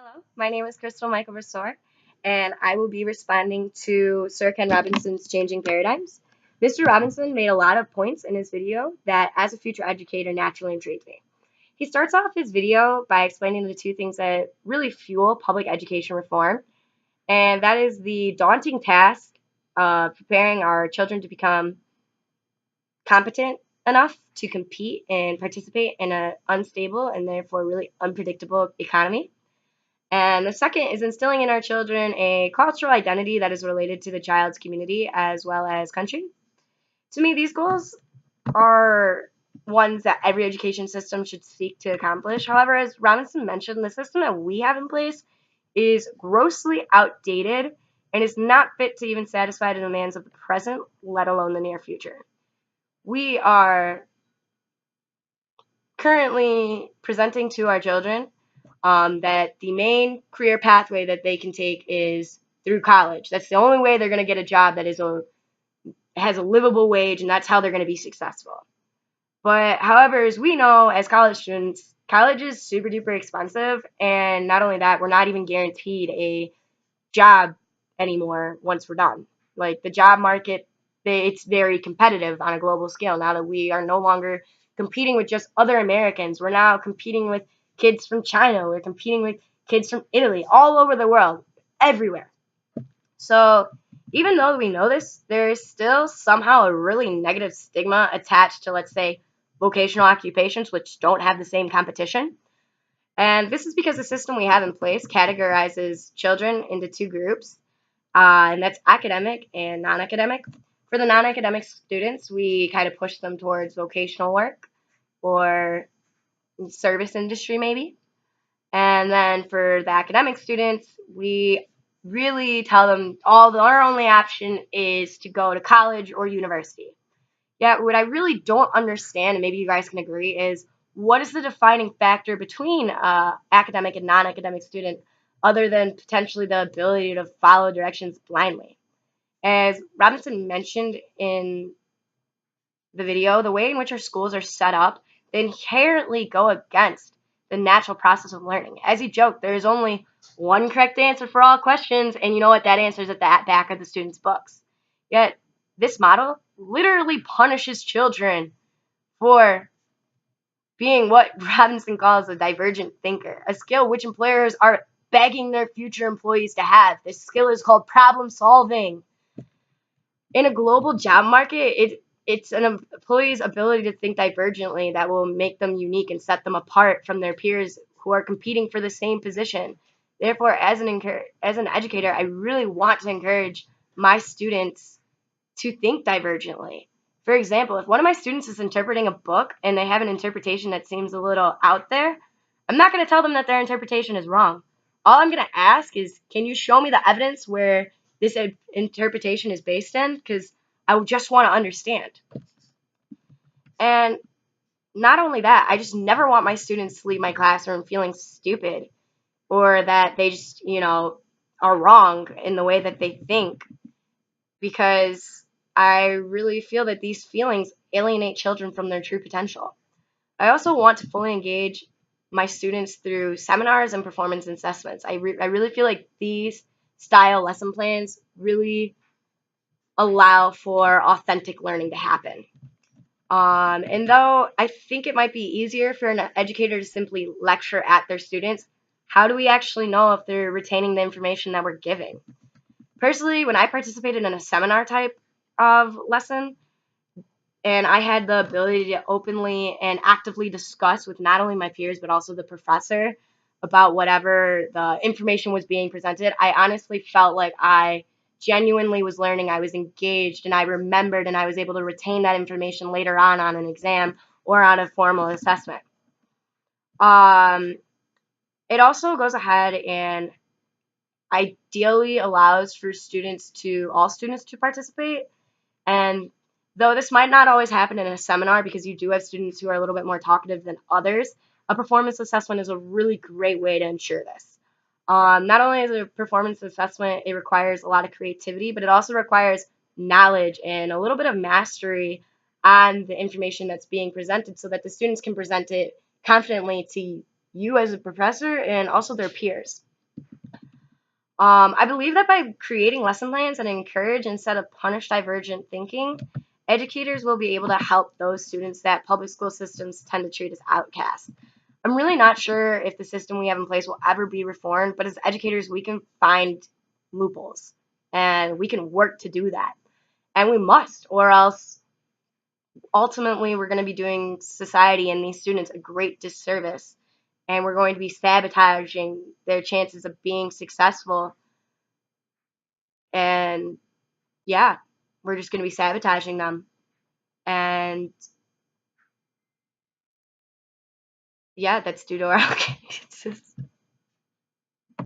Hello, my name is Crystal Michael Ressort, and I will be responding to Sir Ken Robinson's Changing Paradigms. Mr. Robinson made a lot of points in his video that, as a future educator, naturally intrigued me. He starts off his video by explaining the two things that really fuel public education reform, and that is the daunting task of preparing our children to become competent enough to compete and participate in an unstable and therefore really unpredictable economy. And the second is instilling in our children a cultural identity that is related to the child's community as well as country. To me, these goals are ones that every education system should seek to accomplish. However, as Robinson mentioned, the system that we have in place is grossly outdated and is not fit to even satisfy the demands of the present, let alone the near future. We are currently presenting to our children that the main career pathway that they can take is through college. That's the only way they're going to get a job that has a livable wage, and that's how they're going to be successful. But however, as we know, as college students, college is super duper expensive, and not only that, we're not even guaranteed a job anymore once we're done. Like the job market, it's very competitive on a global scale now that we are no longer competing with just other Americans. We're now competing with kids from China. We're competing with kids from Italy, all over the world, everywhere. So even though we know this, there is still somehow a really negative stigma attached to, let's say, vocational occupations, which don't have the same competition. And this is because the system we have in place categorizes children into two groups, and that's academic and non academic. For the non academic students, we kind of push them towards vocational work or service industry, maybe. And then for the academic students, we really tell them our only option is to go to college or university. Yeah, what I really don't understand, and maybe you guys can agree, is what is the defining factor between academic and non-academic student other than potentially the ability to follow directions blindly? As Robinson mentioned in the video, the way in which our schools are set up, they inherently go against the natural process of learning. As he joked, there is only one correct answer for all questions, and you know what? That answer is at the back of the students' books. Yet, this model literally punishes children for being what Robinson calls a divergent thinker, a skill which employers are begging their future employees to have. This skill is called problem solving. In a global job market, it's an employee's ability to think divergently that will make them unique and set them apart from their peers who are competing for the same position. Therefore, as an educator, I really want to encourage my students to think divergently. For example, if one of my students is interpreting a book and they have an interpretation that seems a little out there, I'm not going to tell them that their interpretation is wrong. All I'm going to ask is, can you show me the evidence where this interpretation is based in? Because I just want to understand. And not only that, I just never want my students to leave my classroom feeling stupid or that they just, are wrong in the way that they think, because I really feel that these feelings alienate children from their true potential. I also want to fully engage my students through seminars and performance assessments. I really feel like these style lesson plans really allow for authentic learning to happen. And though I think it might be easier for an educator to simply lecture at their students, how do we actually know if they're retaining the information that we're giving? Personally, when I participated in a seminar type of lesson, and I had the ability to openly and actively discuss with not only my peers but also the professor about whatever the information was being presented, I honestly felt like I genuinely was learning, I was engaged, and I remembered and I was able to retain that information later on an exam or on a formal assessment. Um, it also goes ahead and ideally allows for all students to participate. And though this might not always happen in a seminar because you do have students who are a little bit more talkative than others, a performance assessment is a really great way to ensure this. Not only is it a performance assessment, it requires a lot of creativity, but it also requires knowledge and a little bit of mastery on the information that's being presented so that the students can present it confidently to you as a professor and also their peers. I believe that by creating lesson plans that encourage instead of punish divergent thinking, educators will be able to help those students that public school systems tend to treat as outcasts. I'm really not sure if the system we have in place will ever be reformed, but as educators, we can find loopholes and we can work to do that. And we must, or else ultimately we're going to be doing society and these students a great disservice. And we're going to be sabotaging their chances of being successful. And yeah, we're just going to be sabotaging them. And yeah, that's due to our